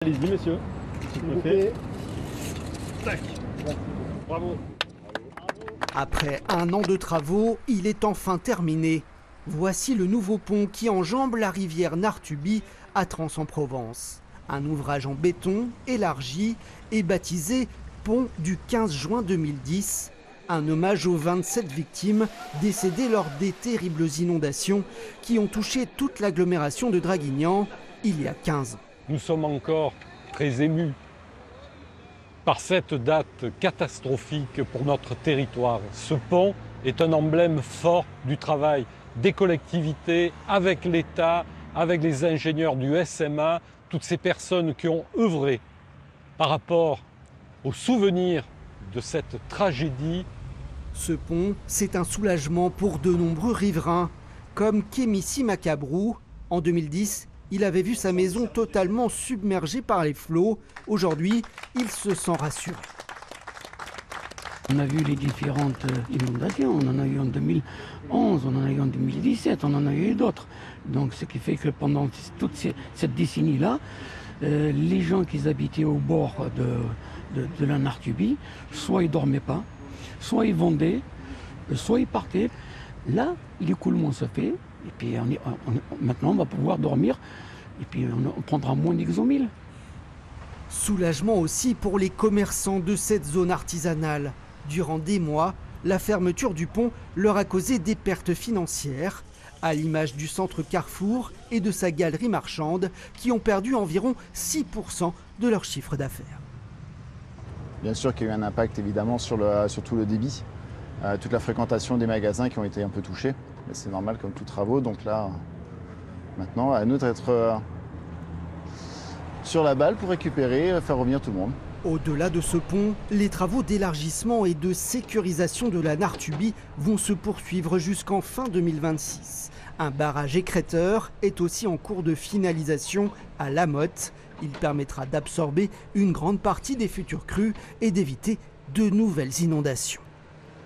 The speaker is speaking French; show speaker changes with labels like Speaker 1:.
Speaker 1: Allez-y, messieurs. S'il vous plaît. Tac. Bravo.
Speaker 2: Après un an de travaux, il est enfin terminé. Voici le nouveau pont qui enjambe la rivière Nartuby à Trans-en-Provence. Un ouvrage en béton élargi et baptisé Pont du 15 juin 2010. Un hommage aux 27 victimes décédées lors des terribles inondations qui ont touché toute l'agglomération de Draguignan il y a 15 ans.
Speaker 3: Nous sommes encore très émus par cette date catastrophique pour notre territoire. Ce pont est un emblème fort du travail des collectivités, avec l'État, avec les ingénieurs du SMA, toutes ces personnes qui ont œuvré par rapport au souvenir de cette tragédie.
Speaker 2: Ce pont, c'est un soulagement pour de nombreux riverains, comme Kémissi Macabrou. En 2010, il avait vu sa maison totalement submergée par les flots. Aujourd'hui, il se sent rassuré.
Speaker 4: On a vu les différentes inondations, on en a eu en 2011, on en a eu en 2017, on en a eu d'autres. Donc ce qui fait que pendant toute cette décennie-là, les gens qui habitaient au bord de la Nartuby, soit ils dormaient pas, soit ils vendaient, soit ils partaient. Là, l'écoulement se fait, et puis maintenant on va pouvoir dormir, et puis on prendra moins d'Exomil.
Speaker 2: Soulagement aussi pour les commerçants de cette zone artisanale. Durant des mois, la fermeture du pont leur a causé des pertes financières, à l'image du centre Carrefour et de sa galerie marchande, qui ont perdu environ 6% de leur chiffre d'affaires.
Speaker 5: Bien sûr qu'il y a eu un impact évidemment sur tout le débit, toute la fréquentation des magasins qui ont été un peu touchés. Mais c'est normal comme tous travaux, donc là, maintenant, à nous d'être sur la balle pour récupérer, faire revenir tout le monde.
Speaker 2: Au-delà de ce pont, les travaux d'élargissement et de sécurisation de la Nartuby vont se poursuivre jusqu'en fin 2026. Un barrage écrêteur est aussi en cours de finalisation à La Motte. Il permettra d'absorber une grande partie des futures crues et d'éviter de nouvelles inondations.